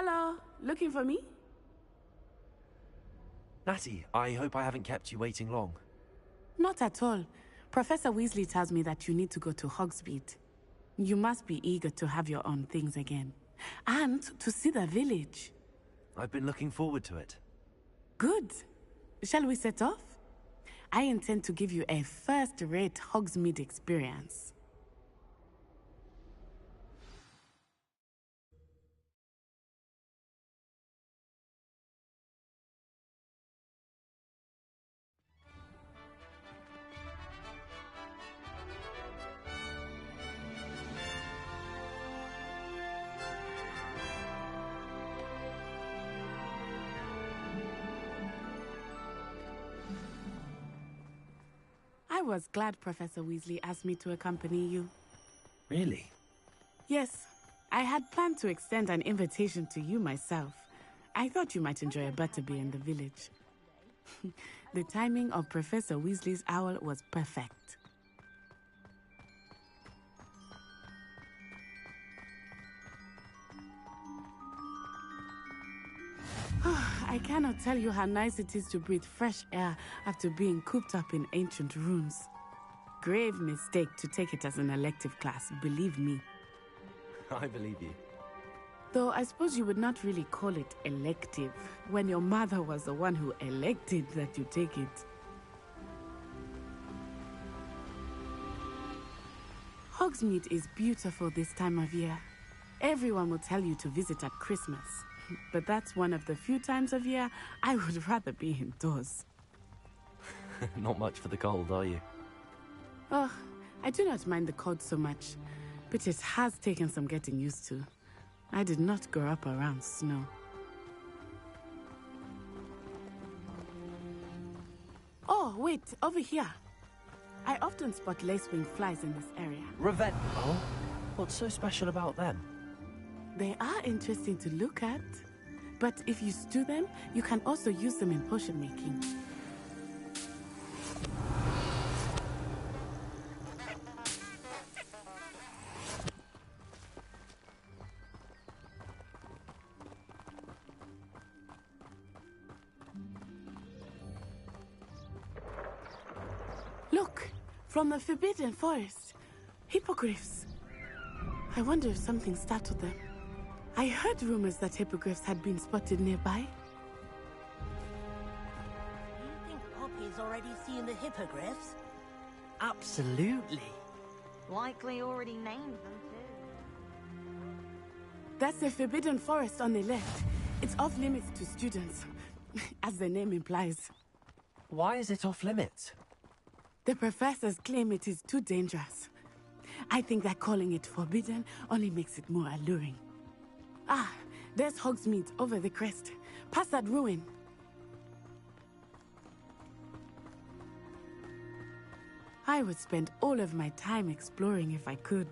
Hello, looking for me? Natty, I hope I haven't kept you waiting long. Not at all. Professor Weasley tells me that you need to go to Hogsmeade. You must be eager to have your own things again. And to see the village. I've been looking forward to it. Good. Shall we set off? I intend to give you a first-rate Hogsmeade experience. I was glad Professor Weasley asked me to accompany you. Really? Yes, I had planned to extend an invitation to you myself. I thought you might enjoy a butterbeer in the village. The timing of Professor Weasley's owl was perfect. I cannot tell you how nice it is to breathe fresh air after being cooped up in ancient ruins. Grave mistake to take it as an elective class, believe me. I believe you. Though I suppose you would not really call it elective when your mother was the one who elected that you take it. Hogsmeade is beautiful this time of year. Everyone will tell you to visit at Christmas. But that's one of the few times of year I would rather be indoors. Not much for the cold, are you? Oh, I do not mind the cold so much, but it has taken some getting used to. I did not grow up around snow. Oh, wait, over here. I often spot lacewing flies in this area. Oh? What's so special about them? They are interesting to look at, but if you stew them, you can also use them in potion making. Look, from the Forbidden Forest, hippogriffs. I wonder if something startled them. I heard rumors that hippogriffs had been spotted nearby. Do you think Poppy's already seen the hippogriffs? Absolutely. Likely already named them too. That's the Forbidden Forest on the left. It's off limits to students, as the name implies. Why is it off limits? The professors claim it is too dangerous. I think that calling it forbidden only makes it more alluring. Ah, there's Hogsmeade over the crest. Past that ruin. I would spend all of my time exploring if I could.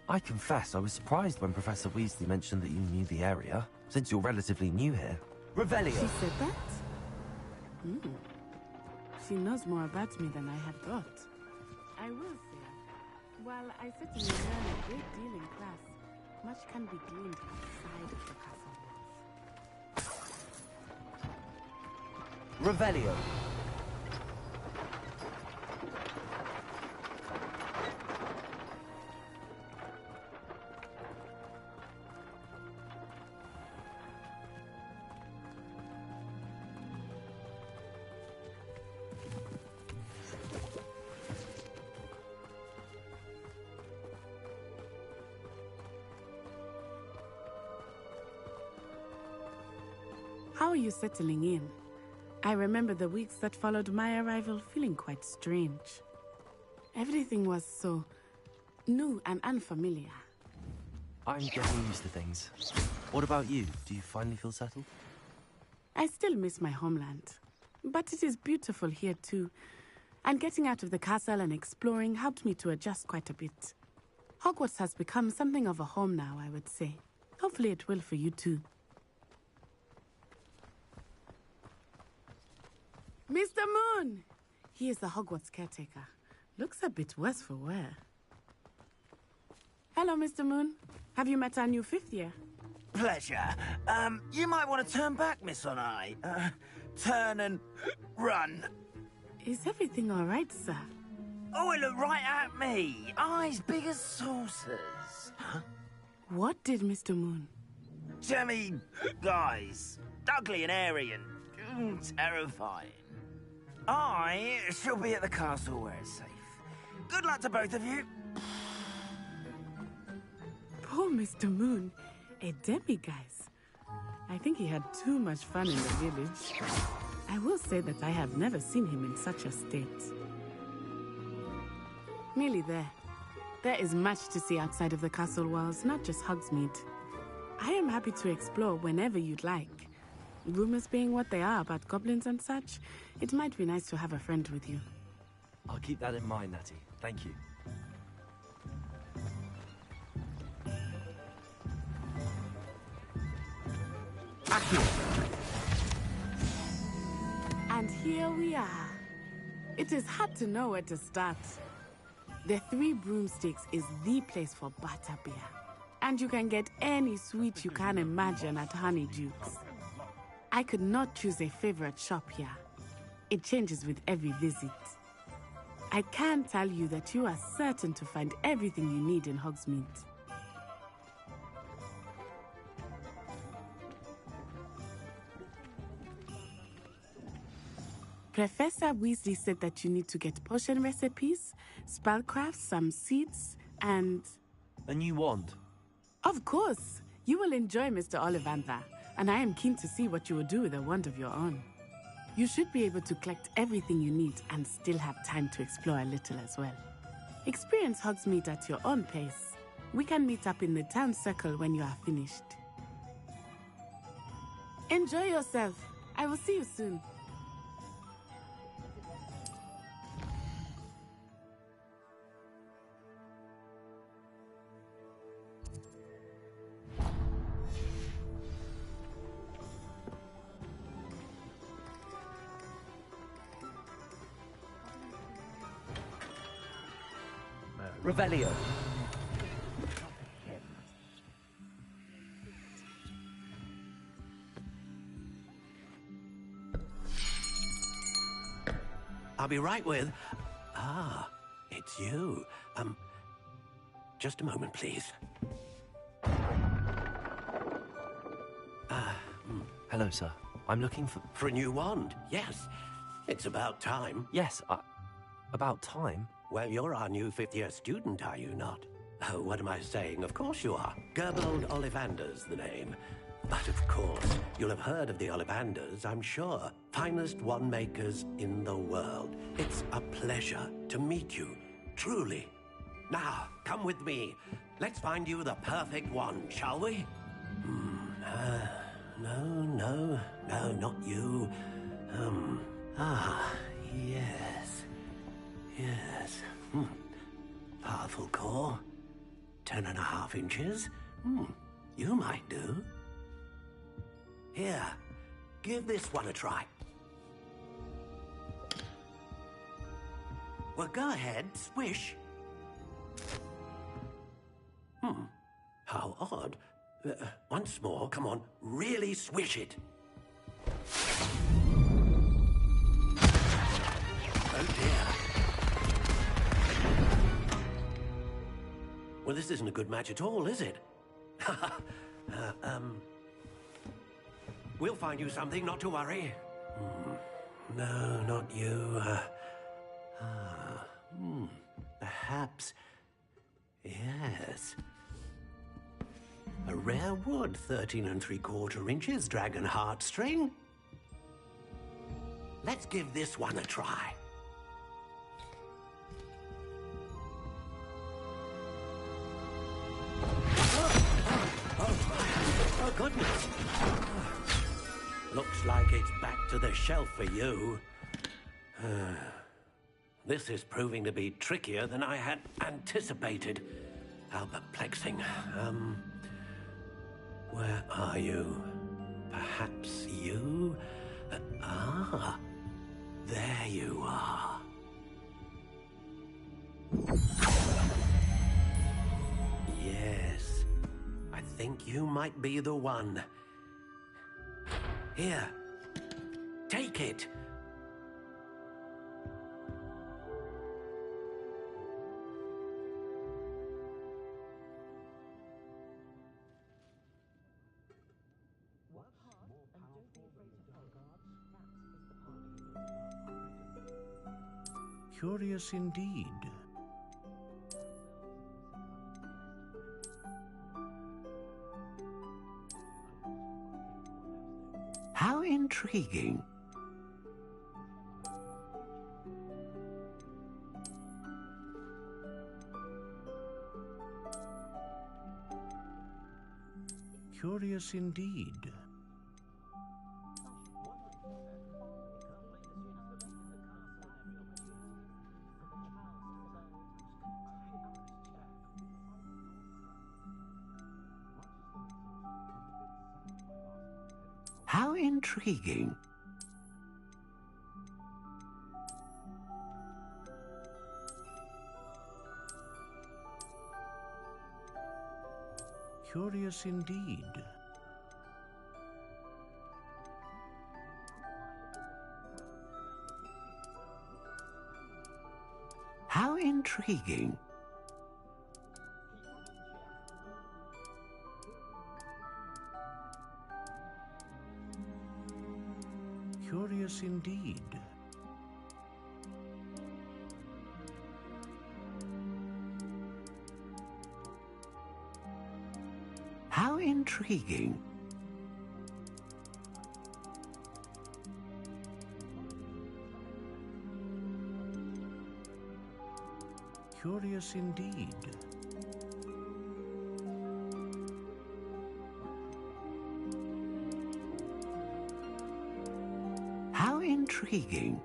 I confess I was surprised when Professor Weasley mentioned that you knew the area, since you're relatively new here. Revelio! She said that? She knows more about me than I had thought. I will say, while I certainly learn a great deal in class, much can be gleaned outside of the castle walls. Revelio! How are you settling in? I remember the weeks that followed my arrival feeling quite strange. Everything was so new and unfamiliar. I'm getting used to things. What about you? Do you finally feel settled? I still miss my homeland, but it is beautiful here too. And getting out of the castle and exploring helped me to adjust quite a bit. Hogwarts has become something of a home now, I would say. Hopefully it will for you too. Mr. Moon! He is the Hogwarts caretaker. Looks a bit worse for wear. Hello, Mr. Moon. Have you met our new fifth year? pleasure. You might want to turn back, Miss Onai. Turn and run. Is everything all right, sir? Oh, it looked right at me. Eyes big as saucers. Huh? What did Mr. Moon? Jemmy, guys. Ugly and airy and terrifying. I shall be at the castle where it's safe. Good luck to both of you. Poor Mr. Moon. A demiguise. I think he had too much fun in the village. I will say that I have never seen him in such a state. Nearly there. There is much to see outside of the castle walls, not just Hogsmeade. I am happy to explore whenever you'd like. Rumors being what they are about goblins and such, it might be nice to have a friend with you. I'll keep that in mind, Natty. Thank you. And here we are. It is hard to know where to start. The Three Broomsticks is the place for butterbeer. And you can get any sweet you can imagine at Honeydukes. I could not choose a favorite shop here. It changes with every visit. I can tell you that you are certain to find everything you need in Hogsmeade. Professor Weasley said that you need to get potion recipes, spellcrafts, some seeds, and... A new wand. Of course! You will enjoy Mr. Ollivander, and I am keen to see what you will do with a wand of your own. You should be able to collect everything you need and still have time to explore a little as well. Experience Hogsmeade at your own pace. We can meet up in the town circle when you are finished. Enjoy yourself. I will see you soon. Revelio. I'll be right with... Ah, it's you. Just a moment, please. Hello, sir. I'm looking for... For a new wand, yes. It's about time. Yes, about time? Well, you're our new fifth-year student, are you not? Oh, what am I saying? Of course you are. Gerbold Ollivander's the name. But of course, you'll have heard of the Ollivanders, I'm sure. Finest wand makers in the world. It's a pleasure to meet you, truly. Now, come with me. Let's find you the perfect wand, shall we? No, not you. Yes. Powerful core. 10.5 inches. You might do. Here, give this one a try. Well, go ahead, swish. How odd. Once more, come on, really swish it. Oh dear. Well, this isn't a good match at all, is it? We'll find you something, not to worry. No, not you. Perhaps... Yes. A rare wood, 13 3/4 inches, dragon heartstring. Let's give this one a try. Oh, goodness. Looks like it's back to the shelf for you. This is proving to be trickier than I had anticipated. How perplexing. Where are you? Perhaps you? There you are. Yes, I think think you might be the one. Here, take it. Curious indeed. How intriguing. Curious indeed. How intriguing. Curious indeed. How intriguing. Curious indeed. How intriguing. Curious indeed. How intriguing.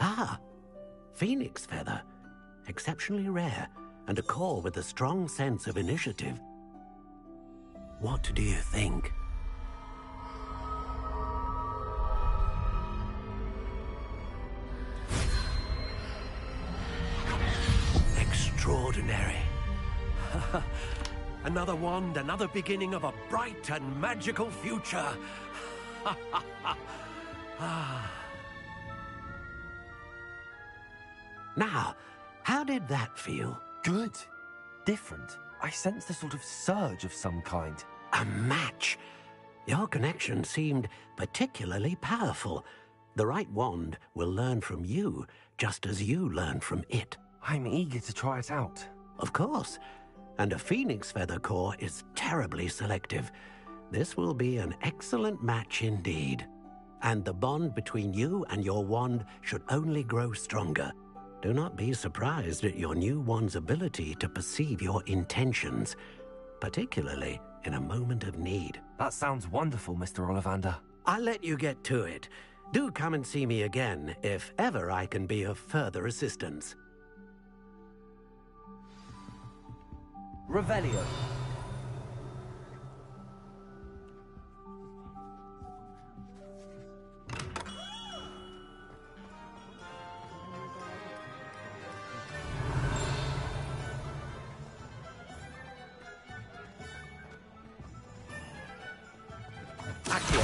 Ah, phoenix feather. Exceptionally rare, and a core with a strong sense of initiative. What do you think? Extraordinary. Another wand, another beginning of a bright and magical future. Now, how did that feel? Good. Different. I sensed a sort of surge of some kind. A match. Your connection seemed particularly powerful. The right wand will learn from you, just as you learn from it. I'm eager to try it out. Of course. And a phoenix feather core is terribly selective. This will be an excellent match indeed. And the bond between you and your wand should only grow stronger. Do not be surprised at your new wand's ability to perceive your intentions, particularly in a moment of need. That sounds wonderful, Mr. Ollivander. I'll let you get to it. Do come and see me again if ever I can be of further assistance. Revelio. Accio.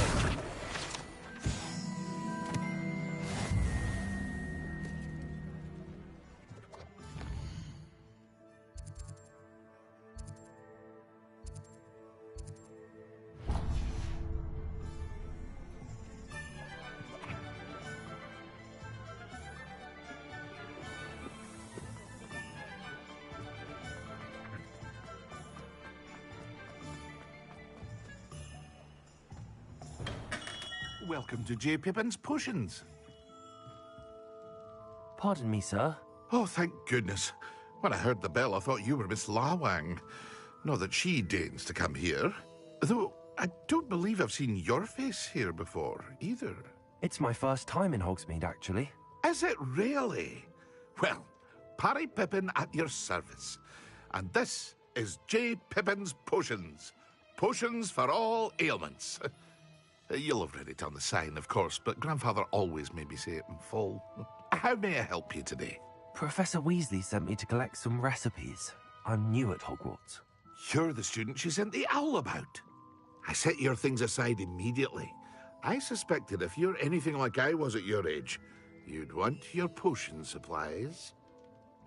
welcome to J. Pippin's Potions. Pardon me, sir. Oh, thank goodness. When I heard the bell, I thought you were Miss Lawang. Not that she deigns to come here. Though, I don't believe I've seen your face here before, either. It's my first time in Hogsmeade, actually. Is it really? Well, Parry Pippin at your service. And this is J. Pippin's Potions. Potions for all ailments. You'll have read it on the sign, of course, but Grandfather always made me say it in full. How may I help you today? Professor Weasley sent me to collect some recipes. I'm new at Hogwarts. You're the student she sent the owl about. I set your things aside immediately. I suspected if you're anything like I was at your age, you'd want your potion supplies.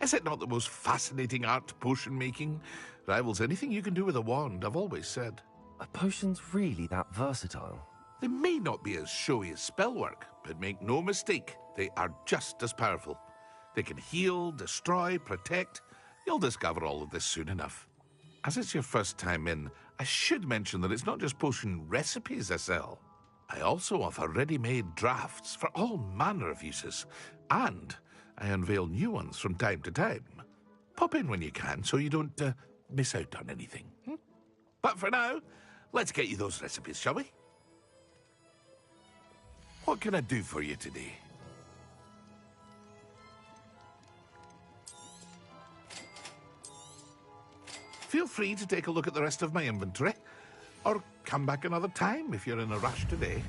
Is it not the most fascinating art, potion making? Rivals anything you can do with a wand, I've always said. Are potions really that versatile? They may not be as showy as spellwork, but make no mistake, they are just as powerful. They can heal, destroy, protect. You'll discover all of this soon enough. As it's your first time in, I should mention that it's not just potion recipes I sell. I also offer ready-made drafts for all manner of uses, and I unveil new ones from time to time. Pop in when you can so you don't miss out on anything. But for now, let's get you those recipes, shall we? What can I do for you today? Feel free to take a look at the rest of my inventory, or come back another time if you're in a rush today.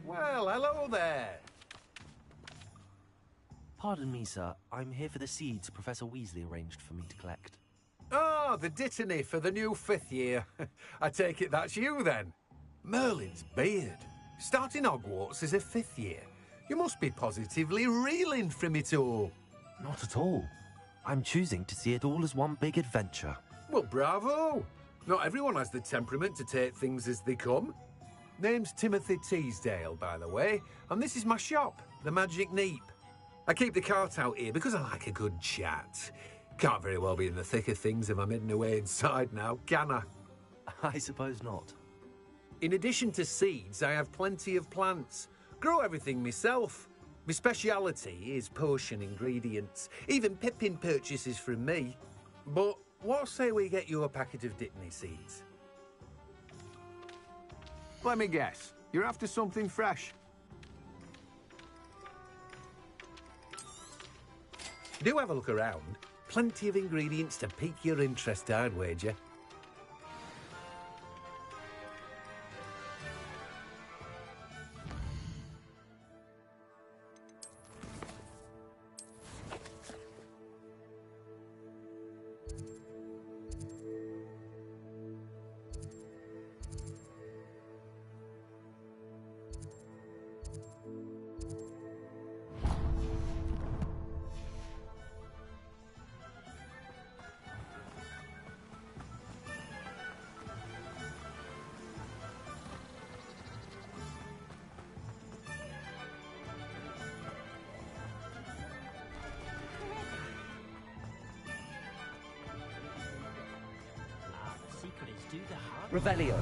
Well, hello there. Pardon me, sir. I'm here for the seeds Professor Weasley arranged for me to collect. Oh, the dittany for the new 5th year. I take it that's you, then. Merlin's beard. Starting Hogwarts as a 5th year. You must be positively reeling from it all. Not at all. I'm choosing to see it all as one big adventure. Well, bravo. Not everyone has the temperament to take things as they come. Name's Timothy Teasdale, by the way, and this is my shop, the Magic Neep. I keep the cart out here because I like a good chat. Can't very well be in the thick of things if I'm hidden away inside now, can I? I suppose not. In addition to seeds, I have plenty of plants. Grow everything myself. My speciality is potion ingredients. Even Pippin purchases from me. But what say we get you a packet of Dittany seeds? Let me guess. You're after something fresh. Do have a look around. Plenty of ingredients to pique your interest, I'd wager. Revelio.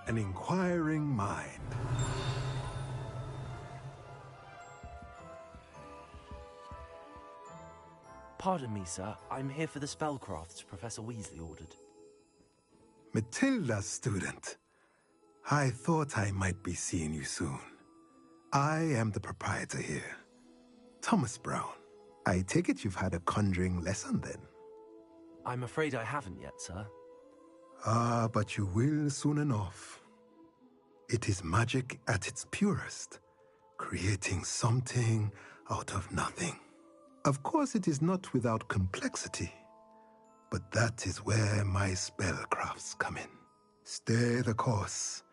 An inquiring mind. Pardon me, sir. I'm here for the spellcrafts Professor Weasley ordered. Matilda's student. I thought I might be seeing you soon. I am the proprietor here, Thomas Brown. I take it you've had a conjuring lesson then? I'm afraid I haven't yet, sir. Ah, but you will soon enough. It is magic at its purest, creating something out of nothing. Of course, it is not without complexity, but that is where my spellcrafts come in. Stay the course,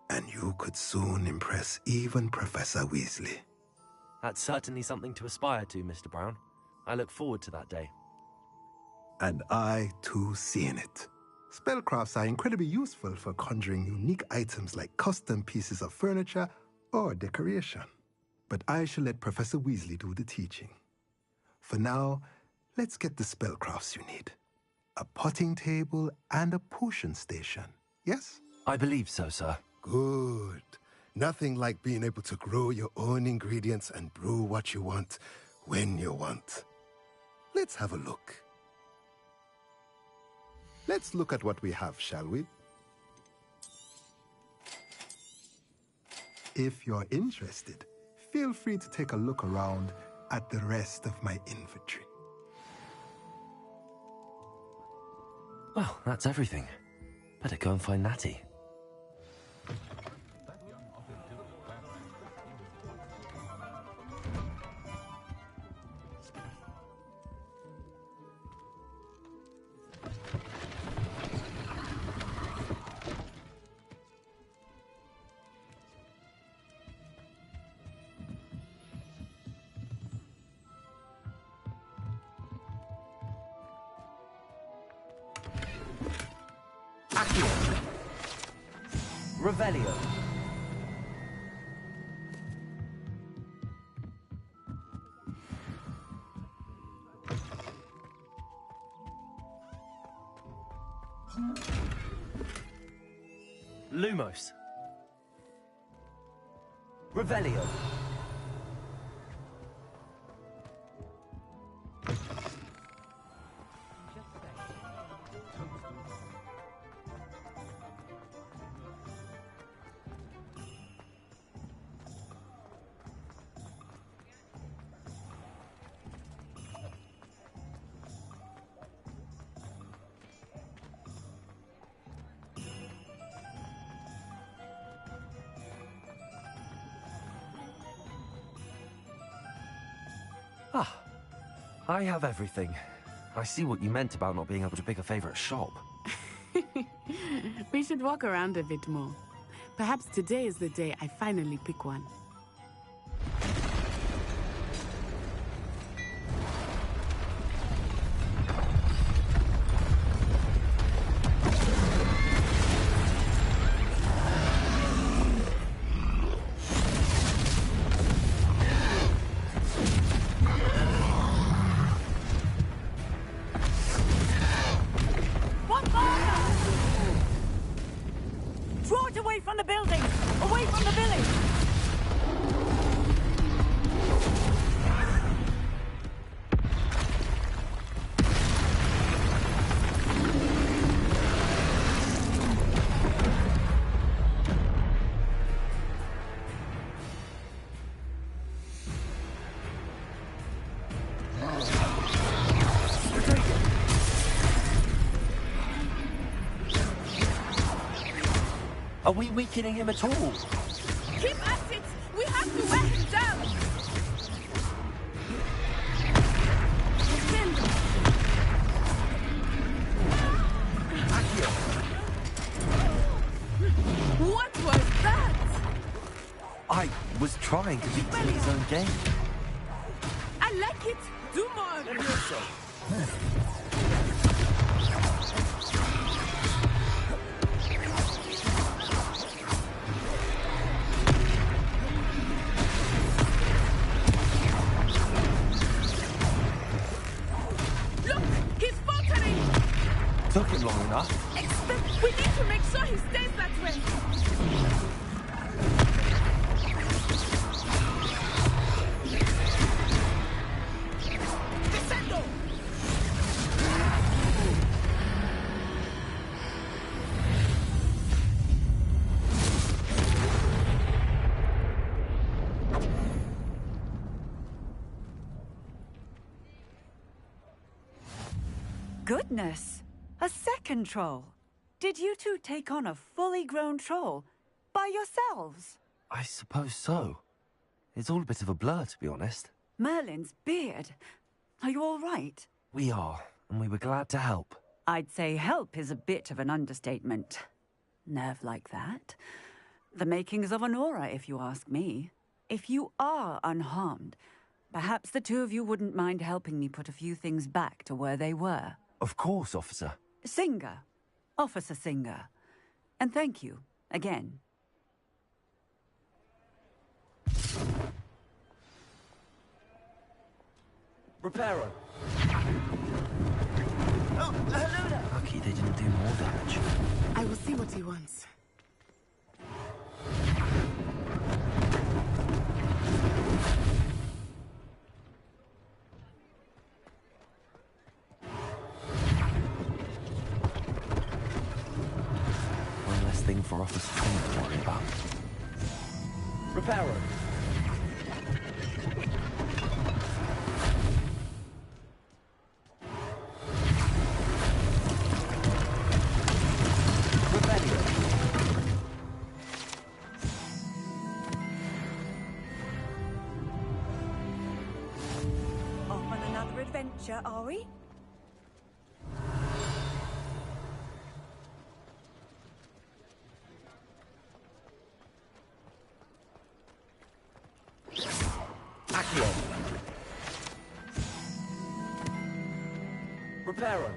and you could soon impress even Professor Weasley. That's certainly something to aspire to, Mr. Brown. I look forward to that day. And I, too, see in it. Spellcrafts are incredibly useful for conjuring unique items like custom pieces of furniture or decoration. But I shall let Professor Weasley do the teaching. For now, let's get the spellcrafts you need. A potting table and a potion station, yes? I believe so, sir. Good. Nothing like being able to grow your own ingredients and brew what you want when you want. Let's have a look. Let's look at what we have, shall we? If you're interested, feel free to take a look around at the rest of my inventory. Well, that's everything. Better go and find Natty. Revelio. Lumos. Revelio. Ah, I have everything. I see what you meant about not being able to pick a favorite shop. We should walk around a bit more. Perhaps today is the day I finally pick one. Are we weakening him at all? Keep at it! We have to wear him down! What was that? I was trying to beat him in his own game. I like it! Do more! Took him long enough. Except we need to make sure he stays that way. Descendo! goodness! A second troll! Did you two take on a fully grown troll by yourselves? I suppose so. It's all a bit of a blur, to be honest. Merlin's beard. Are you all right? We are, and we were glad to help. I'd say help is a bit of an understatement. Nerve like that. The makings of an aura, if you ask me. If you are unharmed, perhaps the two of you wouldn't mind helping me put a few things back to where they were. Of course, officer. Singer. Officer Singer. And thank you, again. Reparo. Oh, hello there. Lucky they didn't do more damage. I will see what he wants. One less thing for Officer Tom to worry about. Reparo. Off on another adventure, are we? Accio. Reparo.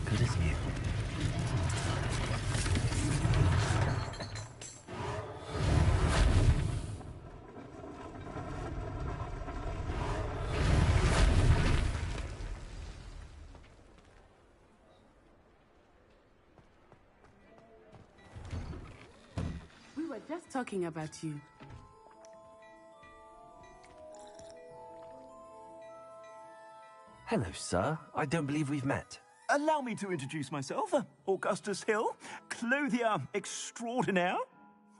Good as new. We were just talking about you. Hello, sir. I don't believe we've met. Allow me to introduce myself, Augustus Hill, clothier extraordinaire.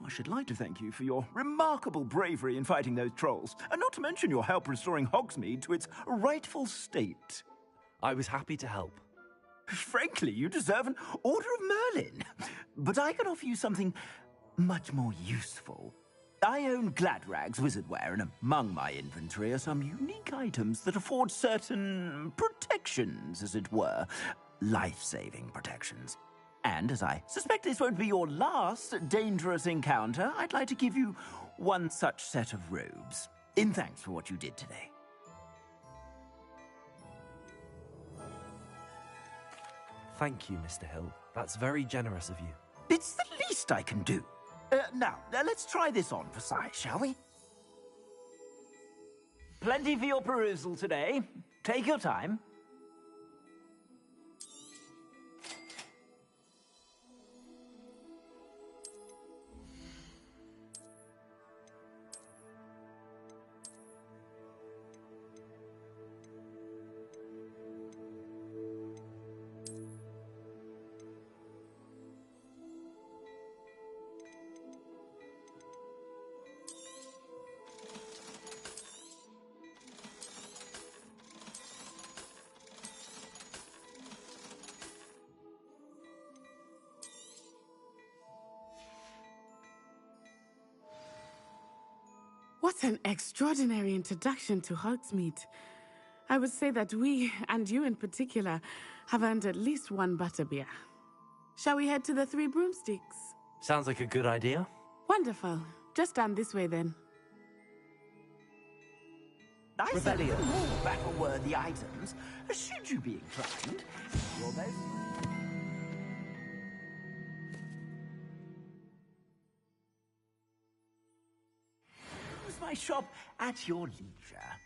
I should like to thank you for your remarkable bravery in fighting those trolls, and not to mention your help restoring Hogsmeade to its rightful state. I was happy to help. Frankly, you deserve an Order of Merlin. But I can offer you something much more useful. I own Gladrag's wizardware, and among my inventory are some unique items that afford certain protections, as it were. Life-saving protections. And as I suspect this won't be your last dangerous encounter, I'd like to give you one such set of robes, in thanks for what you did today. Thank you, Mr. Hill. That's very generous of you. It's the least I can do. Now, let's try this on for size, shall we? Plenty for your perusal today. Take your time. What an extraordinary introduction to Hogsmeade. I would say that we, and you in particular, have earned at least one butterbeer. Shall we head to the Three Broomsticks? Sounds like a good idea. Wonderful. Just stand this way then. I said more battle-worthy items, should you be inclined. You're most... Use my shop at your leisure.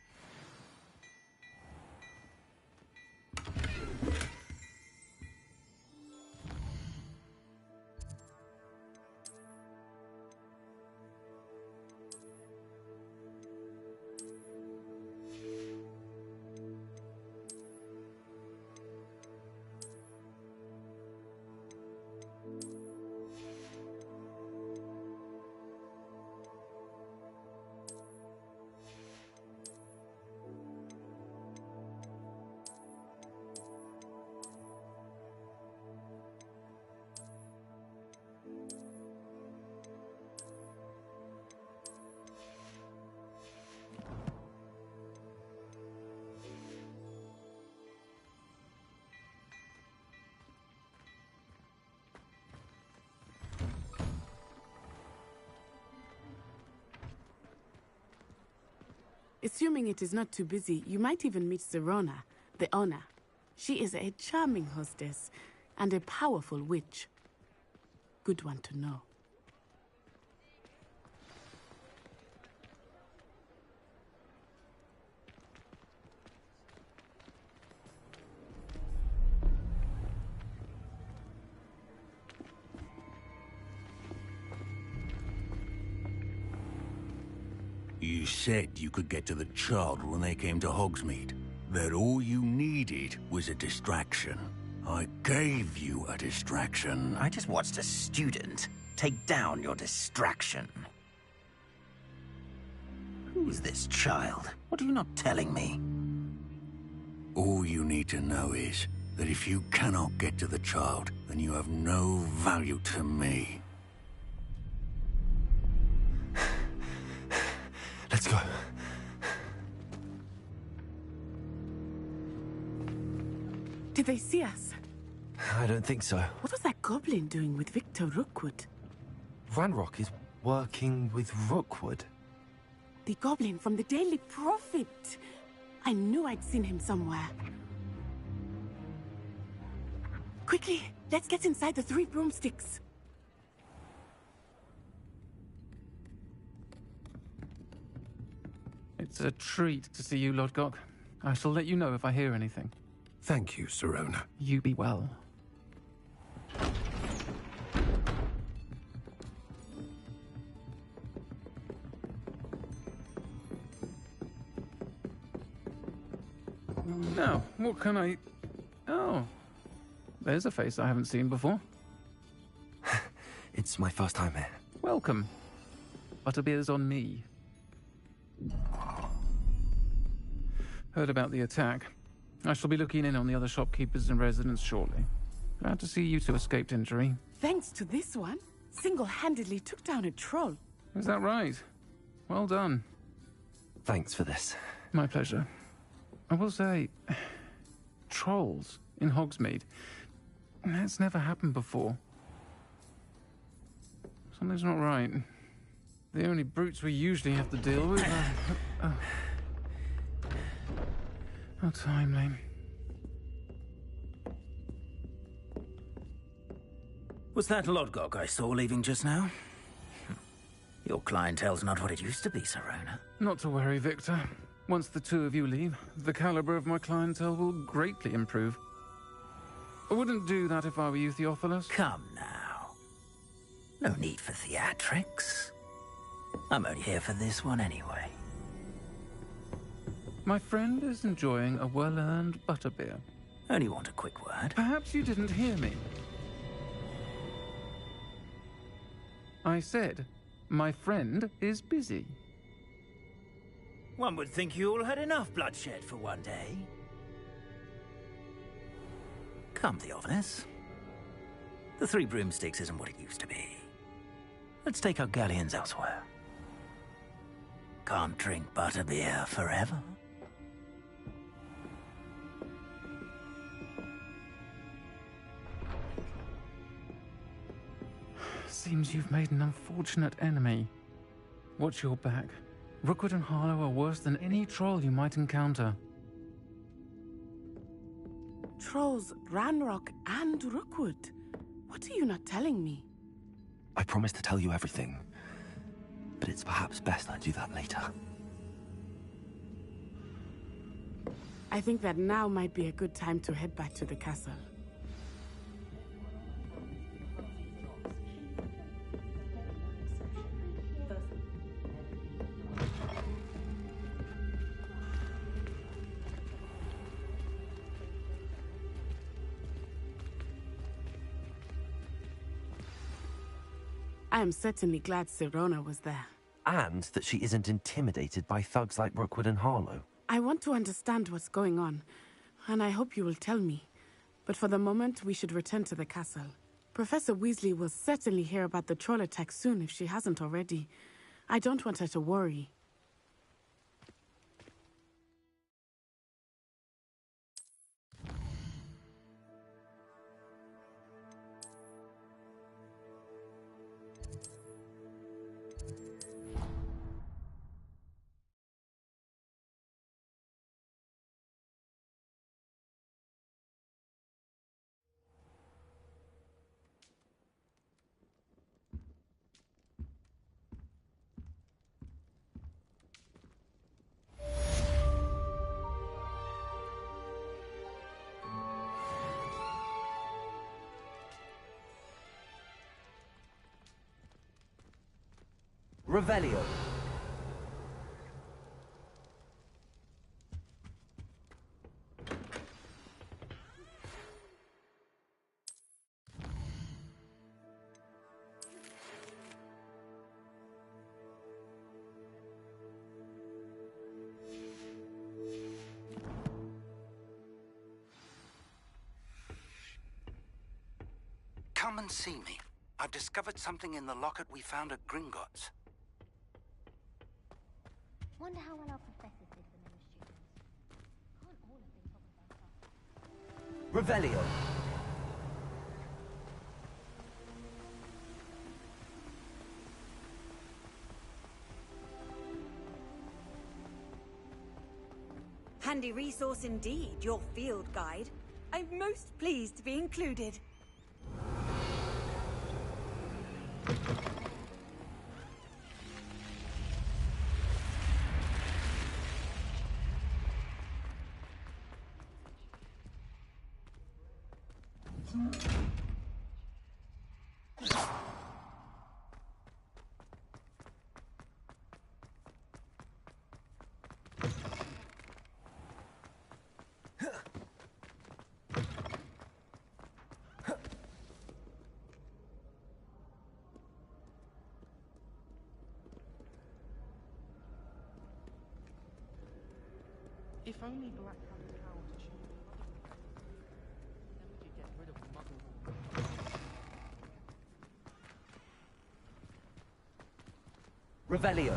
Assuming it is not too busy, you might even meet Sirona, the owner. She is a charming hostess and a powerful witch. Good one to know. You said you could get to the child when they came to Hogsmeade. That all you needed was a distraction. I gave you a distraction. I just watched a student take down your distraction. Who's this child? What are you not telling me? All you need to know is that if you cannot get to the child, then you have no value to me. Let's go. Did they see us? I don't think so. What was that goblin doing with Victor Rookwood? Ranrock is working with Rookwood. The goblin from the Daily Prophet. I knew I'd seen him somewhere. Quickly, let's get inside the 3 broomsticks. It's a treat to see you, Lodgok. I shall let you know if I hear anything. Thank you, Sirona. You be well. Now, what can I... Oh, there's a face I haven't seen before. It's my first time here. Welcome. Butterbeer's on me. Heard about the attack. I shall be looking in on the other shopkeepers and residents shortly. Glad to see you two escaped injury. Thanks to this one, single-handedly took down a troll. Is that right? Well done. Thanks for this. My pleasure. I will say, trolls in Hogsmeade. That's never happened before. Something's not right. The only brutes we usually have to deal with are... How timely. Was that Lodgok I saw leaving just now? Your clientele's not what it used to be, Sirona. Not to worry, Victor. Once the 2 of you leave, the caliber of my clientele will greatly improve. I wouldn't do that if I were you, Theophilus. Come now. No need for theatrics. I'm only here for this one anyway. My friend is enjoying a well-earned butterbeer. Only want a quick word. Perhaps you didn't hear me. I said, my friend is busy. One would think you all had enough bloodshed for one day. Come, Theophilus. The 3 broomsticks isn't what it used to be. Let's take our galleons elsewhere. Can't drink butterbeer forever. Seems you've made an unfortunate enemy. Watch your back. Rookwood and Harlow are worse than any troll you might encounter. Trolls, Ranrock, and Rookwood. What are you not telling me? I promise to tell you everything, but it's perhaps best I do that later. I think that now might be a good time to head back to the castle. I am certainly glad Sirona was there. And that she isn't intimidated by thugs like Rookwood and Harlow. I want to understand what's going on, and I hope you will tell me. But for the moment, we should return to the castle. Professor Weasley will certainly hear about the troll attack soon if she hasn't already. I don't want her to worry. Revelio. Come and see me. I've discovered something in the locket we found at Gringotts. Wonder how well our professors did for many students. Can't all have been top of their class. Revelio. Handy resource indeed, your field guide. I'm most pleased to be included. If only Black had the power to choose the other way, then we could get rid of Muggle. Revelio.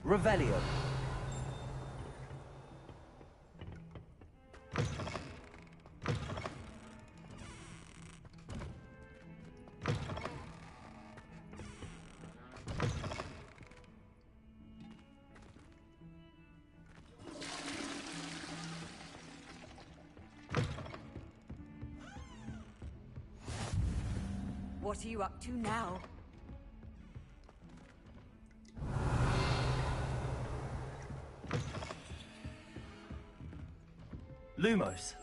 Revelio. What are you up to now? Lumos.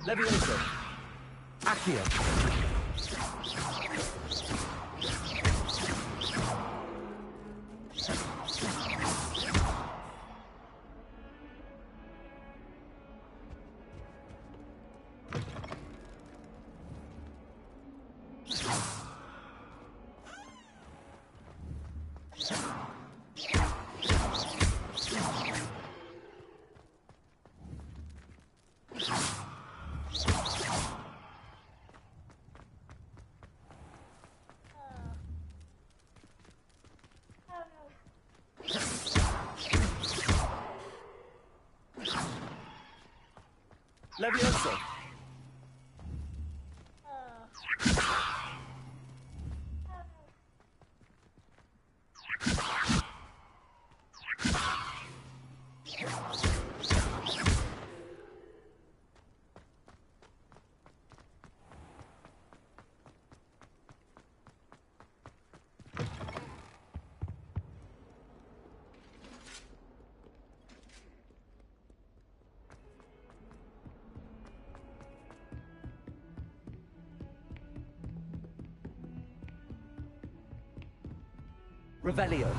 Levioso. Accio. Levioso. Revelio.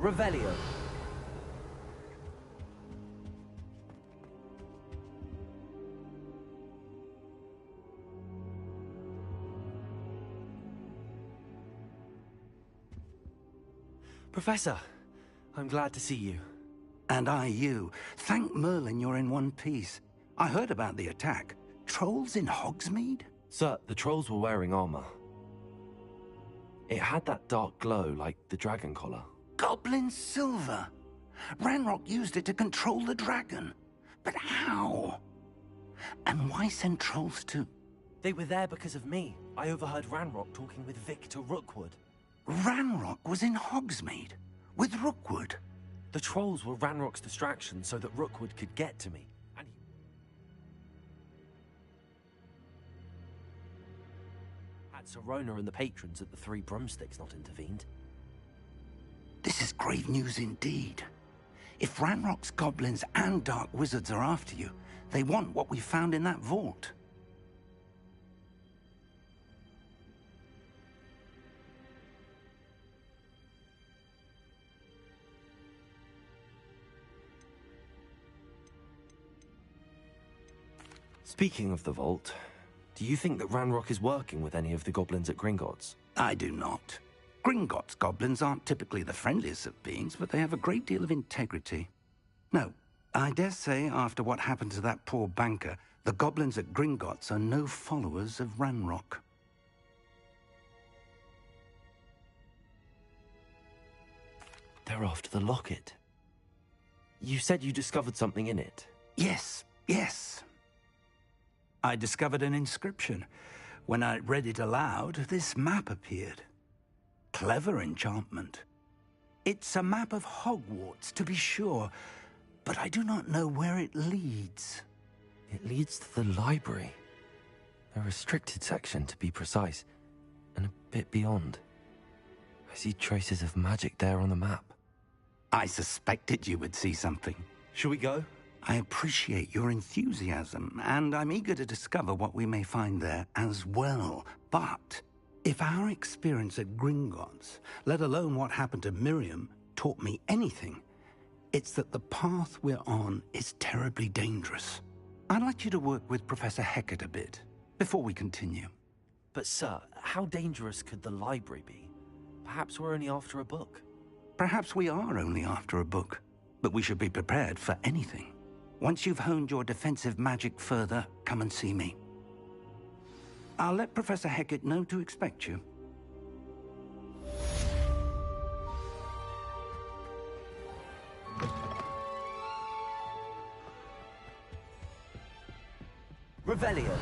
Revelio. Professor, I'm glad to see you. And I you. Thank Merlin you're in one piece. I heard about the attack. Trolls in Hogsmeade? Sir, the trolls were wearing armor. It had that dark glow like the dragon collar. Goblin silver. Ranrock used it to control the dragon. But how? And why send trolls to... They were there because of me. I overheard Ranrock talking with Victor Rookwood. Ranrock was in Hogsmeade? With Rookwood? The trolls were Ranrock's distraction so that Rookwood could get to me. And he... Had Sirona and the patrons at the Three Broomsticks not intervened. This is grave news indeed. If Ranrock's goblins and dark wizards are after you, they want what we found in that vault. Speaking of the vault, do you think that Ranrock is working with any of the goblins at Gringotts? I do not. Gringotts goblins aren't typically the friendliest of beings, but they have a great deal of integrity. No, I dare say after what happened to that poor banker, the goblins at Gringotts are no followers of Ranrock. They're after the locket. You said you discovered something in it. Yes, yes. I discovered an inscription. When I read it aloud, this map appeared. Clever enchantment. It's a map of Hogwarts, to be sure, but I do not know where it leads. It leads to the library. A restricted section, to be precise, and a bit beyond. I see traces of magic there on the map. I suspected you would see something. Shall we go? I appreciate your enthusiasm, and I'm eager to discover what we may find there as well. But if our experience at Gringotts, let alone what happened to Miriam, taught me anything, it's that the path we're on is terribly dangerous. I'd like you to work with Professor Hecat a bit before we continue. But sir, how dangerous could the library be? Perhaps we're only after a book. Perhaps we are only after a book, but we should be prepared for anything. Once you've honed your defensive magic further, come and see me. I'll let Professor Hecat know to expect you. Revelio.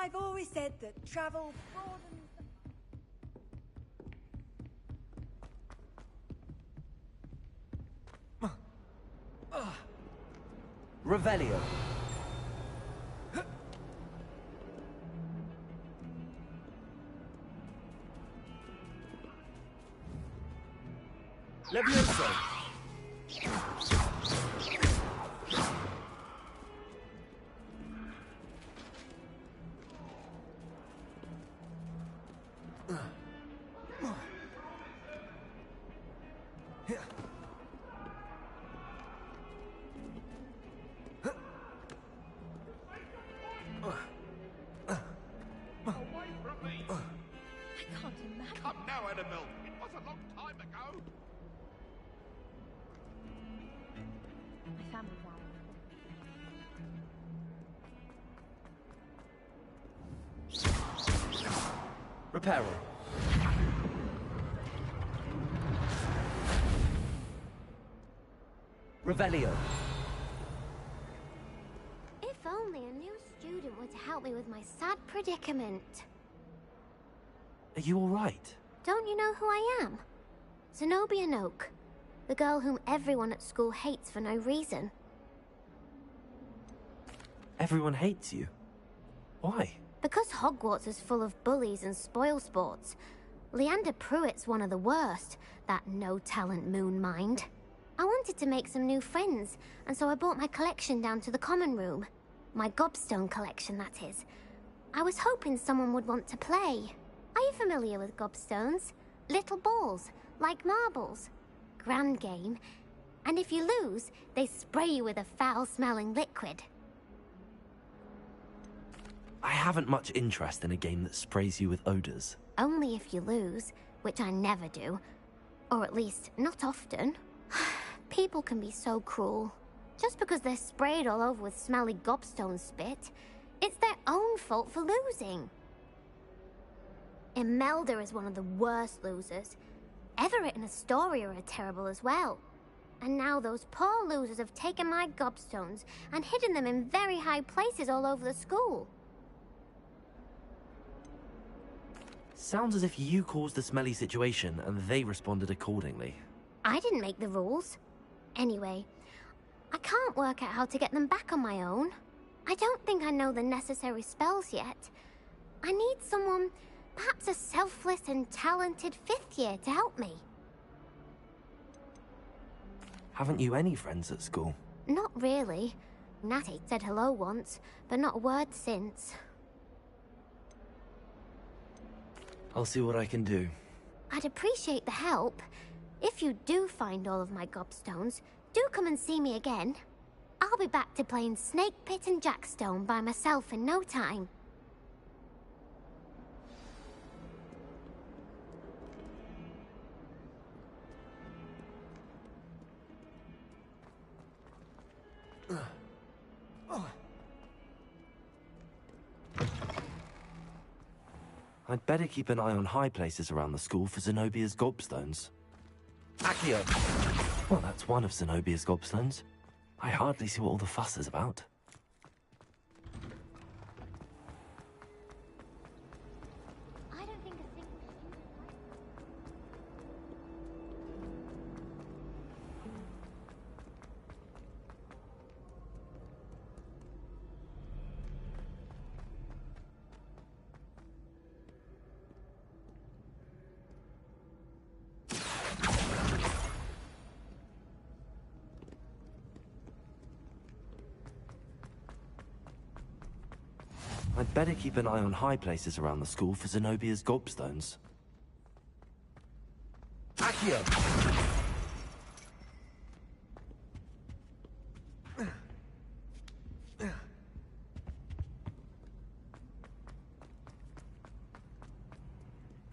I've always said that travel broadens. Revelio. Levioso. I can't imagine. Come now, Annabelle. It was a long time ago. My family's out. Reparo. Revelio. If only a new student were to help me with my sad predicament. Are you alright? Don't you know who I am? Zenobia Noak, the girl whom everyone at school hates for no reason. Everyone hates you. Why? Because Hogwarts is full of bullies and spoilsports. Leander Pruitt's one of the worst, that no-talent moon mind. I wanted to make some new friends, and so I brought my collection down to the common room. My gobstone collection, that is. I was hoping someone would want to play. Are you familiar with gobstones? Little balls, like marbles. Grand game. And if you lose, they spray you with a foul-smelling liquid. I haven't much interest in a game that sprays you with odors. Only if you lose, which I never do. Or at least, not often. People can be so cruel. Just because they're sprayed all over with smelly gobstone spit, it's their own fault for losing. Imelda is one of the worst losers. Everett and Astoria are terrible as well. And now those poor losers have taken my gobstones and hidden them in very high places all over the school. Sounds as if you caused the smelly situation and they responded accordingly. I didn't make the rules. Anyway, I can't work out how to get them back on my own. I don't think I know the necessary spells yet. I need someone, perhaps a selfless and talented fifth year to help me. Haven't you any friends at school? Not really. Natty said hello once, but not a word since. I'll see what I can do. I'd appreciate the help. If you do find all of my gobstones, do come and see me again. I'll be back to playing Snake Pit and Jackstone by myself in no time. I'd better keep an eye on high places around the school for Zenobia's gobstones. Accio! Well, that's one of Zenobia's gobstones. I hardly see what all the fuss is about. I don't think a single student... I'd better keep an eye on high places around the school for Zenobia's gobstones. Accio!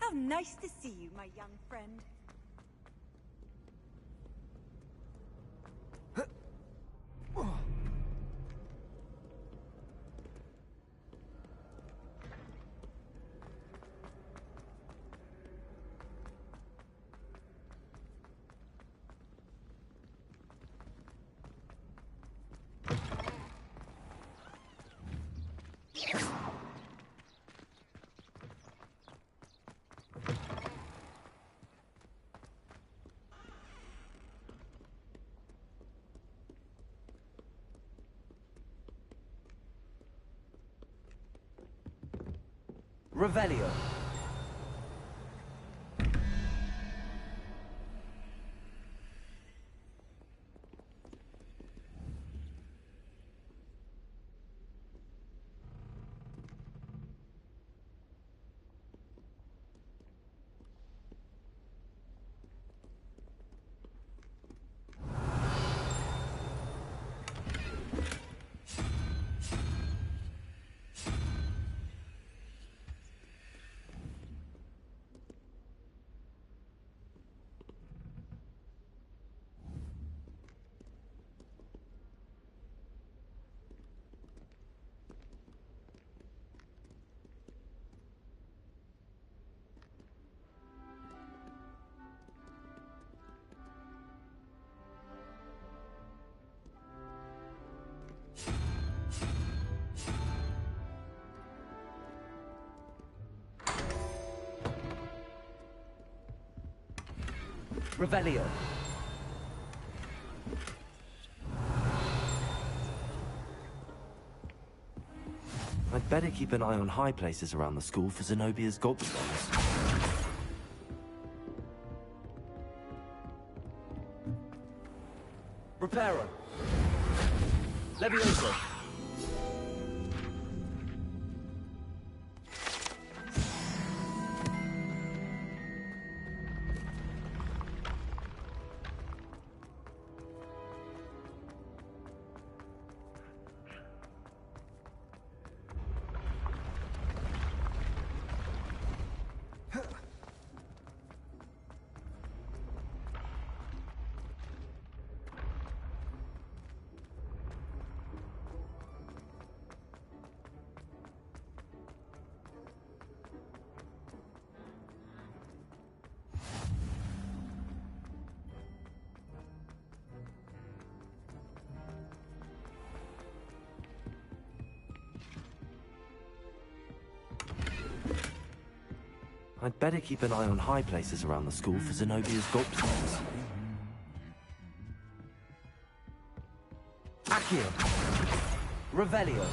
How nice to see you, my young friend. Revelio. Revelio. I'd better keep an eye on high places around the school for Zenobia's gobstones. Reparo. Levioso. I'd better keep an eye on high places around the school for Zenobia's gobstones. Accio. Revelio.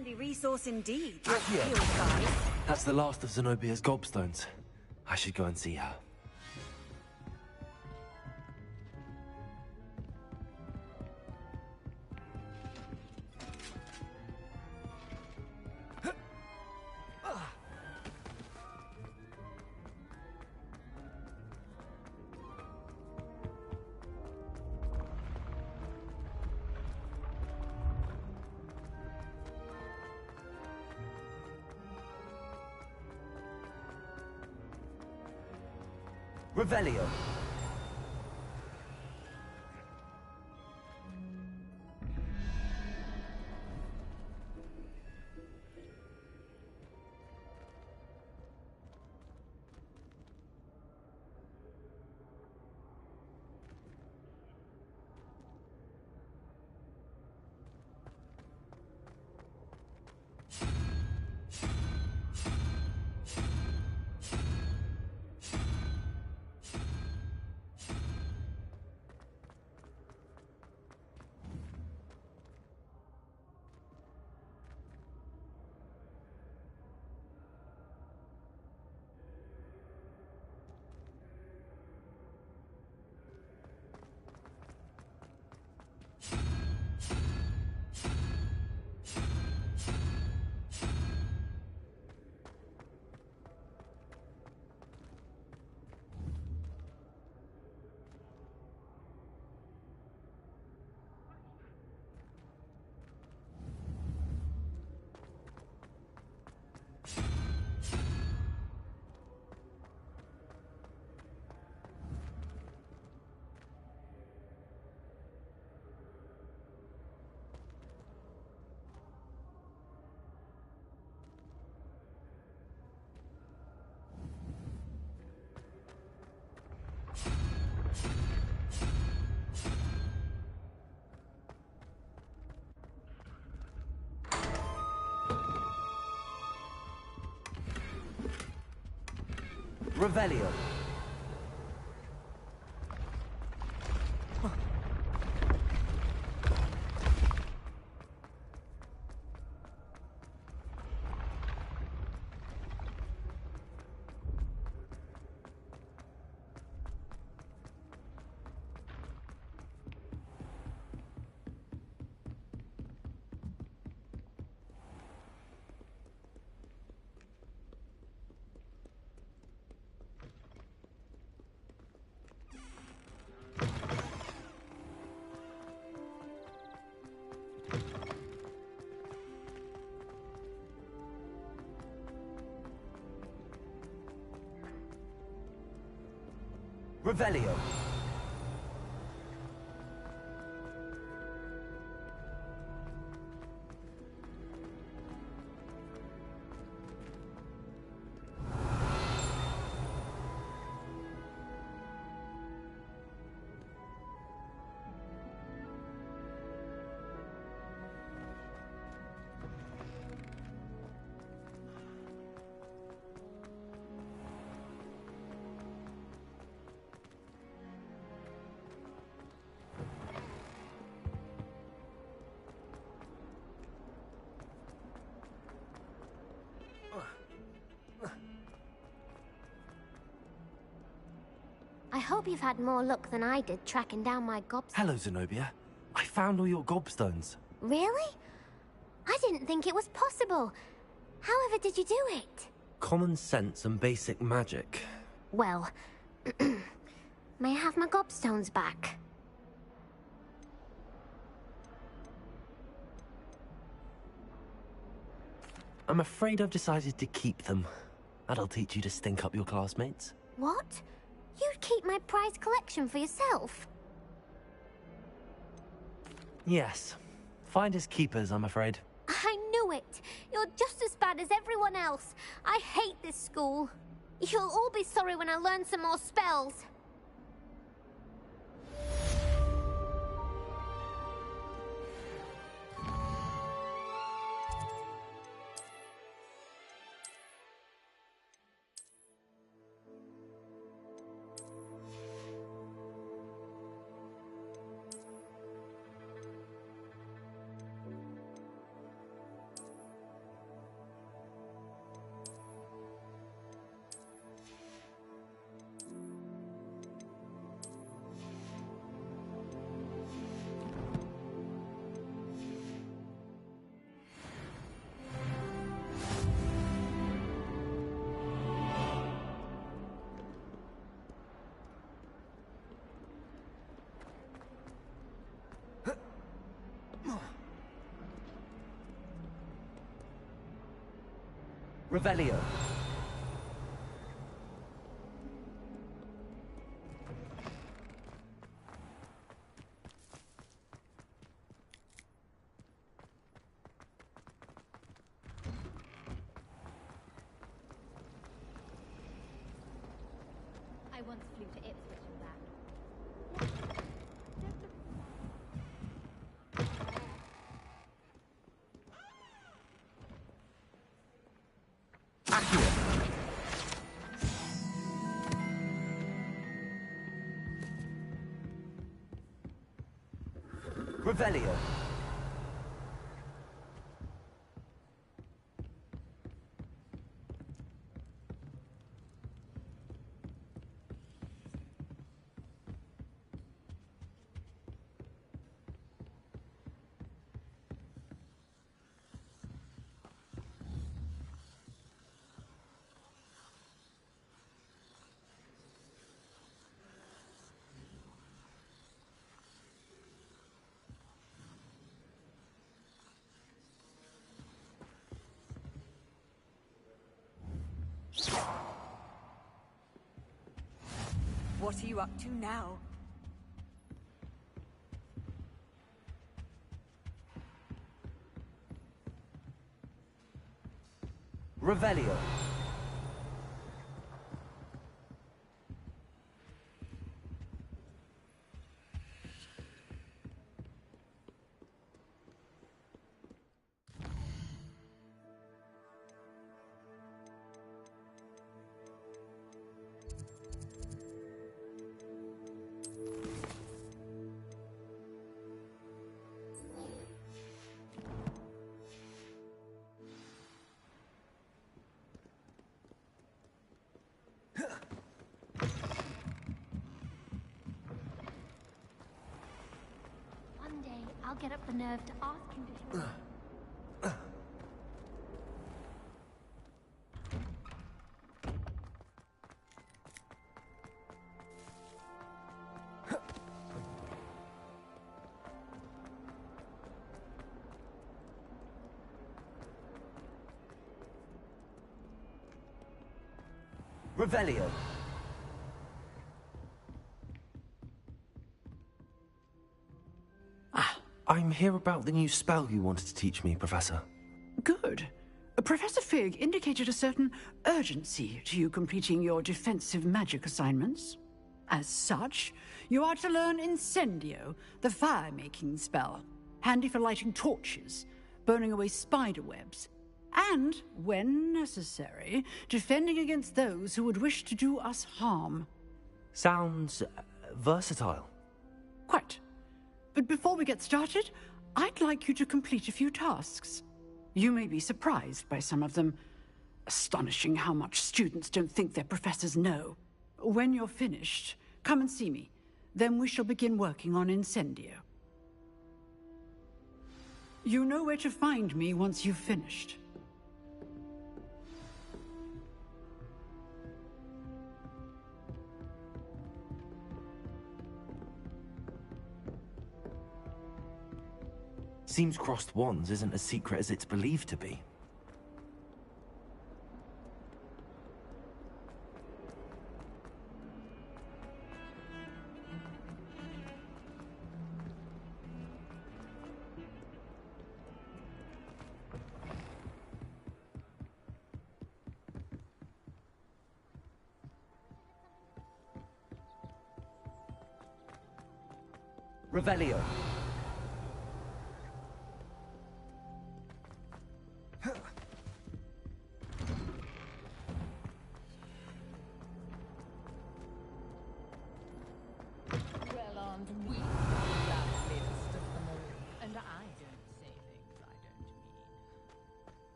Handy resource indeed. Accio. That's the last of Zenobia's gobstones. I should go and see her. Revelio. Revelio. Revelio. I hope you've had more luck than I did tracking down my gobstones. Hello, Zenobia. I found all your gobstones. Really? I didn't think it was possible. However did you do it? Common sense and basic magic. Well, may I have my gobstones back? I'm afraid I've decided to keep them. That'll teach you to stink up your classmates. What? You'd keep my prized collection for yourself? Yes. Finders keepers, I'm afraid. I knew it! You're just as bad as everyone else. I hate this school. You'll all be sorry when I learn some more spells. Revelio. I once flew to Ipswich and back. Revelio. What are you up to now? Revelio. get up the nerve to ask him to show me. Revelio. I'm here about the new spell you wanted to teach me, Professor. Good. Professor Fig indicated a certain urgency to you completing your defensive magic assignments. As such, you are to learn Incendio, the fire-making spell, handy for lighting torches, burning away spider webs, and, when necessary, defending against those who would wish to do us harm. Sounds versatile. Quite. But before we get started, I'd like you to complete a few tasks. You may be surprised by some of them. Astonishing how much students don't think their professors know. When you're finished, come and see me. Then we shall begin working on Incendio. You know where to find me once you've finished. Seems crossed wands isn't as secret as it's believed to be. Revelio.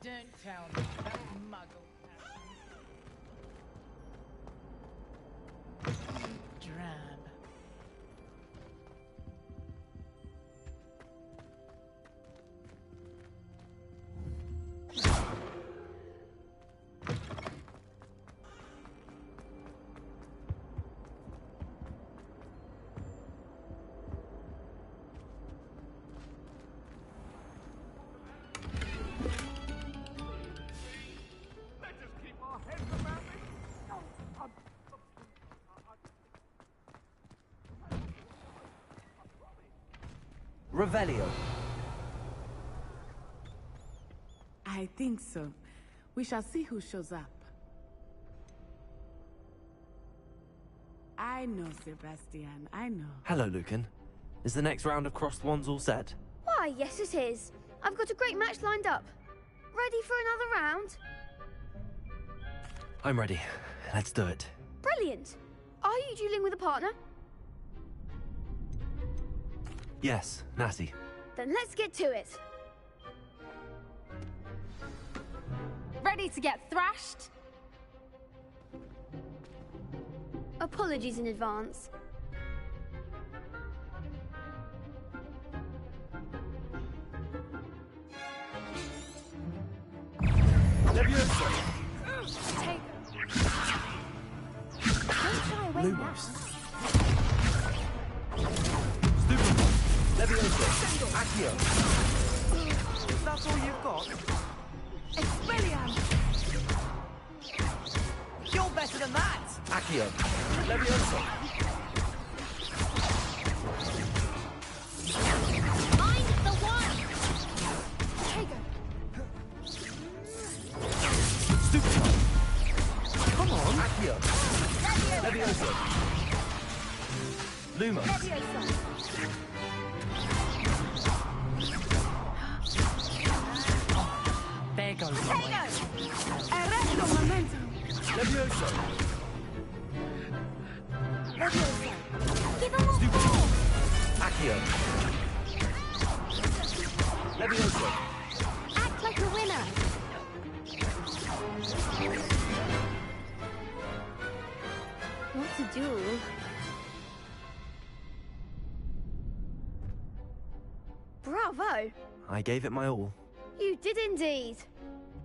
Don't tell me that muggle. Drab. Revelio. I think so. We shall see who shows up. I know, Sebastian. I know. Hello, Lucan. Is the next round of crossed wands all set? Why, yes it is. I've got a great match lined up. Ready for another round? I'm ready. Let's do it. Brilliant. Are you dueling with a partner? Yes, Natty. Then let's get to it. Ready to get thrashed? Apologies in advance. Take Don't shy away now. Levioso. Accio. That's all you've got? Expelliarmus! You're better than that! Accio. Levioso. Find the one! Hager. Stupid. Come on. Accio. Levioso. Lumos. Leviosa. There goes Arresto momentum. Levioso. Leviosa. Give him a ball! Accio. Levioso. Act like a winner! What to do? go? I gave it my all. You did indeed.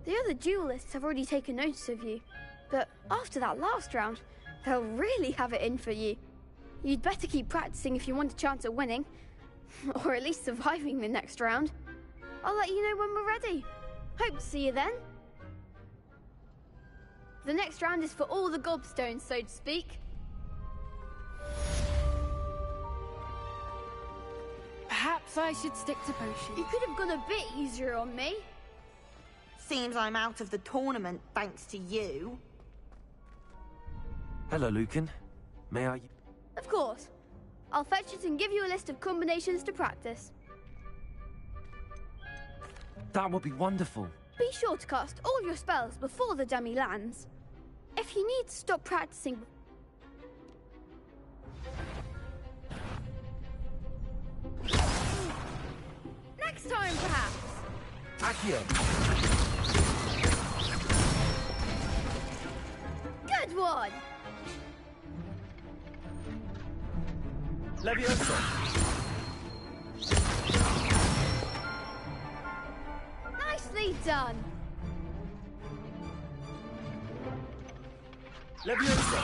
The other duelists have already taken notice of you, but after that last round, they'll really have it in for you. You'd better keep practicing if you want a chance at winning, or at least surviving the next round. I'll let you know when we're ready. Hope to see you then. The next round is for all the gobstones, so to speak. Perhaps I should stick to potions. You could have gone a bit easier on me. Seems I'm out of the tournament thanks to you. Hello, Lucan. May I... Of course. I'll fetch it and give you a list of combinations to practice. That would be wonderful. Be sure to cast all your spells before the dummy lands. If you need to stop practicing... Next time, perhaps. Accio. Good one. Leviosa. Nicely done. Leviosa.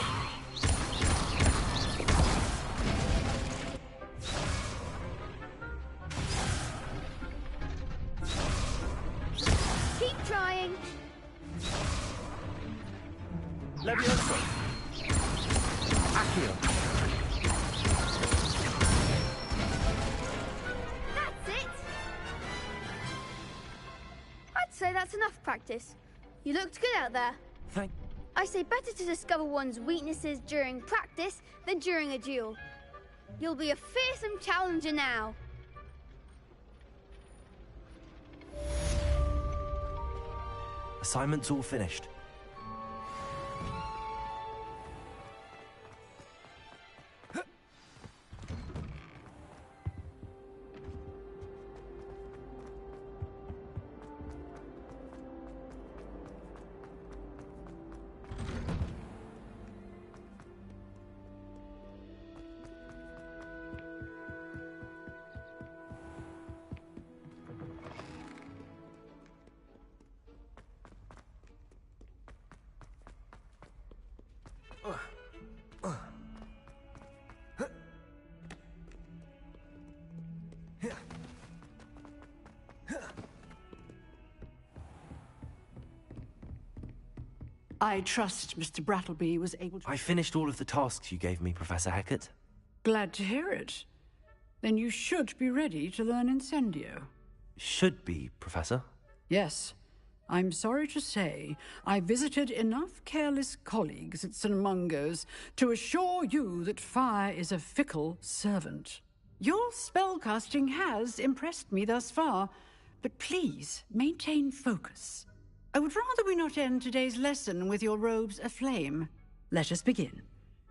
Keep trying. Leviosa. Accio. That's it. I'd say that's enough practice. You looked good out there. Thank... I say better to discover one's weaknesses during practice than during a duel. You'll be a fearsome challenger now. Assignment's all finished. I trust Mr. Brattleby was able to... I finished all of the tasks you gave me, Professor Hackett. Glad to hear it. Then you should be ready to learn Incendio. Should be, Professor. Yes. I'm sorry to say I visited enough careless colleagues at St. Mungo's to assure you that fire is a fickle servant. Your spellcasting has impressed me thus far, but please maintain focus. I would rather we not end today's lesson with your robes aflame. Let us begin.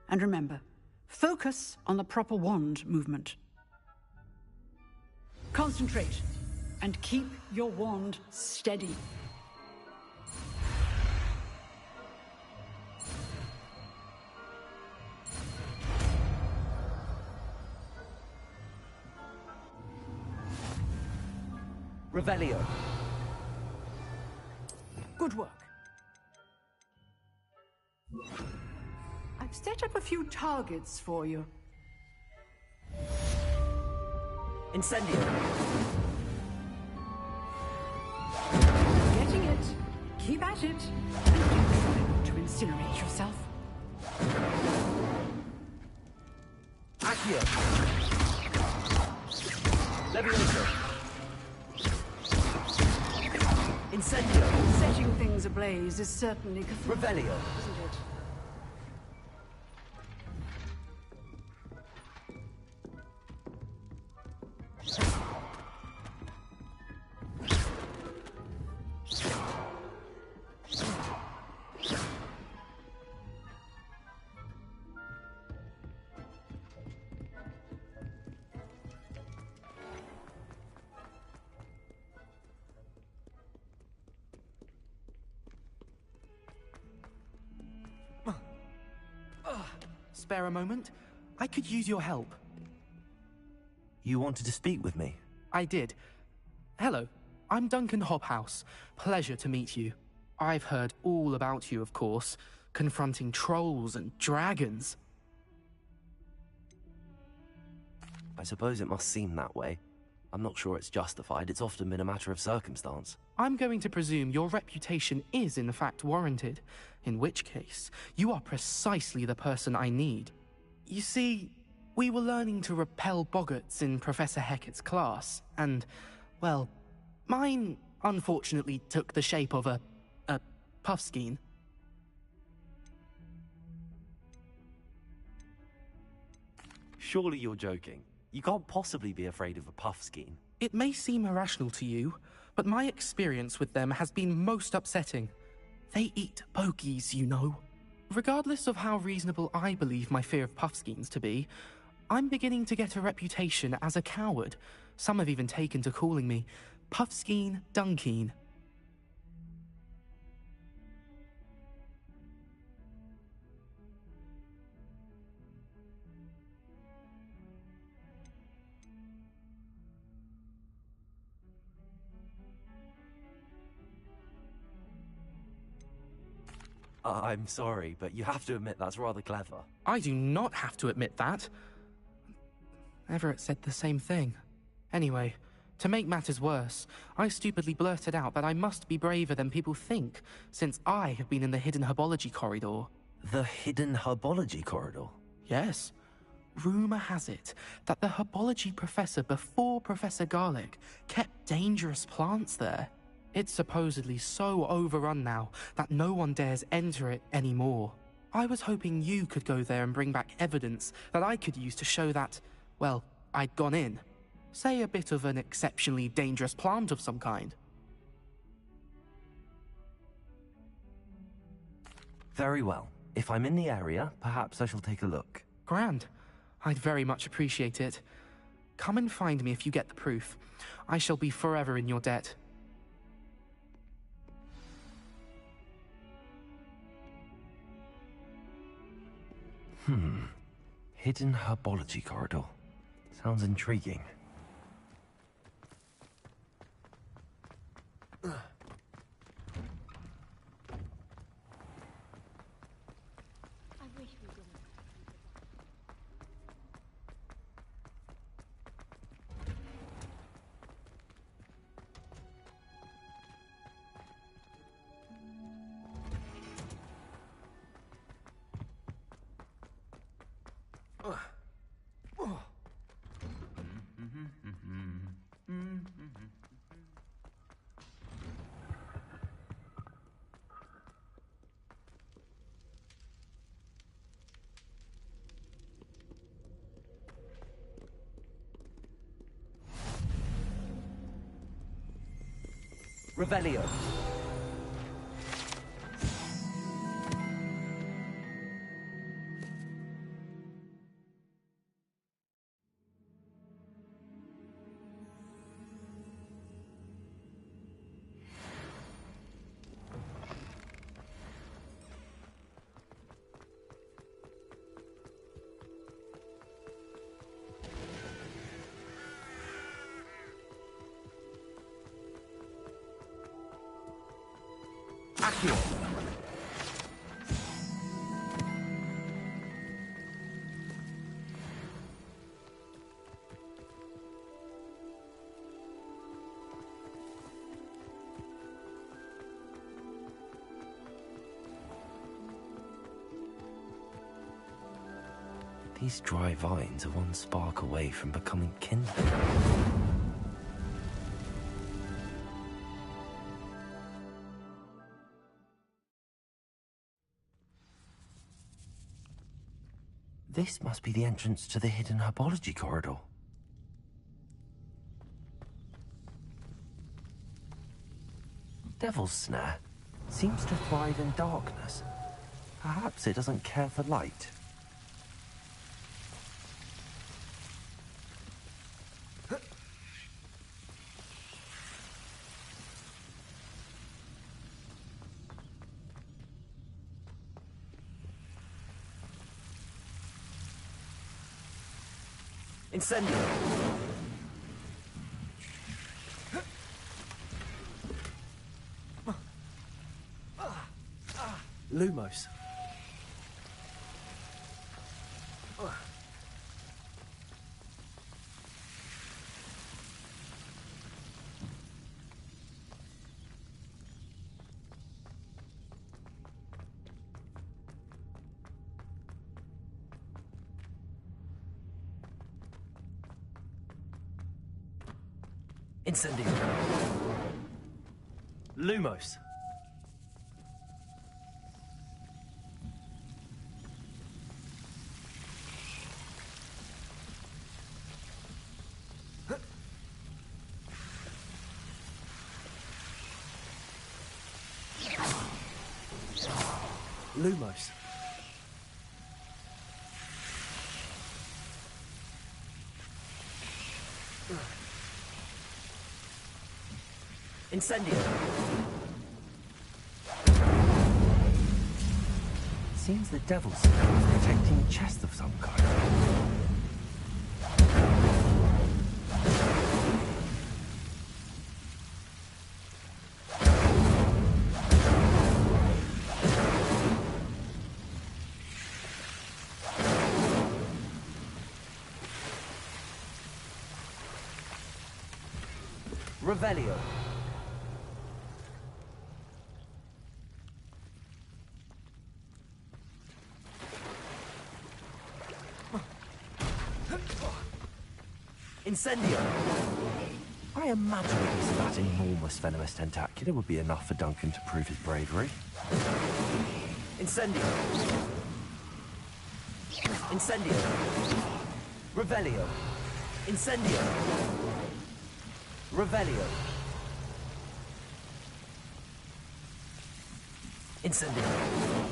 And remember, focus on the proper wand movement. Concentrate, and keep your wand steady. Revelio. Good work. I've set up a few targets for you. Incendio. Getting it. Keep at it. And don't try not to incinerate yourself. Accio. Leviosa. Incendio. Setting things ablaze is certainly Revelio. isn't it? Spare a moment? I could use your help. You wanted to speak with me? I did. Hello, I'm Duncan Hobhouse. Pleasure to meet you. I've heard all about you, of course, confronting trolls and dragons. I suppose it must seem that way. I'm not sure it's justified. It's often been a matter of circumstance. I'm going to presume your reputation is in fact warranted, in which case, you are precisely the person I need. You see, we were learning to repel boggarts in Professor Hecat's class, and, well, mine unfortunately took the shape of a puffskein. Surely you're joking. You can't possibly be afraid of a puffskein. It may seem irrational to you, but my experience with them has been most upsetting. They eat bogies, you know. Regardless of how reasonable I believe my fear of puffskeins to be, I'm beginning to get a reputation as a coward. Some have even taken to calling me Puffskein Dunkeen. I'm sorry, but you have to admit that's rather clever. I do not have to admit that. Everett said the same thing. Anyway, to make matters worse, I stupidly blurted out that I must be braver than people think, since I have been in the hidden herbology corridor. The hidden herbology corridor? Yes. Rumour has it that the herbology professor before Professor Garlic kept dangerous plants there. It's supposedly so overrun now that no one dares enter it anymore. I was hoping you could go there and bring back evidence that I could use to show that, well, I'd gone in. Say a bit of an exceptionally dangerous plant of some kind. Very well. If I'm in the area, perhaps I shall take a look. Grand. I'd very much appreciate it. Come and find me if you get the proof. I shall be forever in your debt. Hidden herbology corridor. Sounds intriguing. Revelio. Accio. These dry vines are one spark away from becoming kindling. This must be the entrance to the hidden herbology corridor. Devil's Snare seems to thrive in darkness. Perhaps it doesn't care for light. Incendio. Lumos. Incendio. Lumos. Lumos. Incendio. Seems the devil's protecting a chest of some kind. Revelio. Incendio. I imagine a piece of that enormous venomous tentacula would be enough for Duncan to prove his bravery. Incendio. Incendio. Revelio. Incendio. Revelio. Incendio.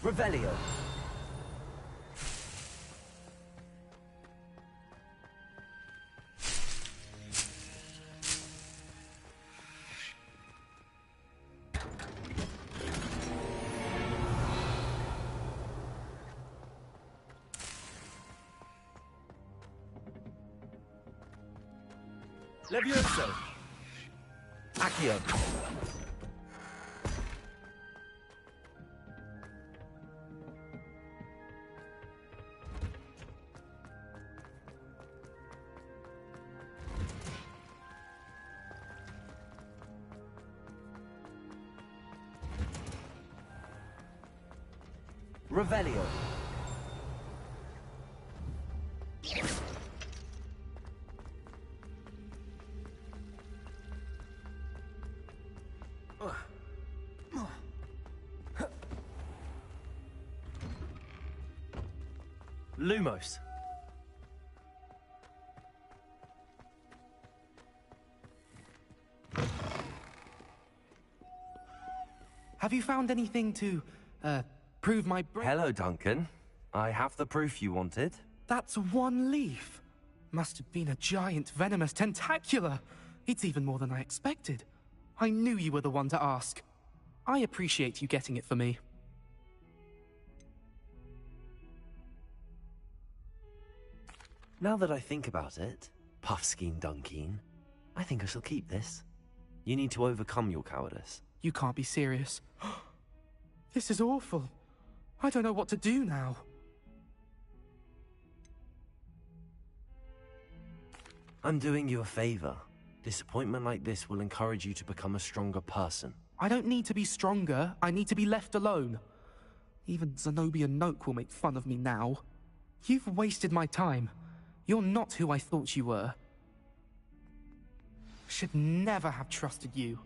Revelio. Levioso. Accio. Revelio. Lumos. Have you found anything to, prove my Hello, Duncan. I have the proof you wanted. That's one leaf. Must have been a giant venomous tentacula. It's even more than I expected. I knew you were the one to ask. I appreciate you getting it for me. Now that I think about it, Puffskein Dunkeen, I think I shall keep this. You need to overcome your cowardice. You can't be serious. This is awful. I don't know what to do now. I'm doing you a favor. Disappointment like this will encourage you to become a stronger person. I don't need to be stronger. I need to be left alone. Even Zenobia Noak will make fun of me now. You've wasted my time. You're not who I thought you were. Should never have trusted you.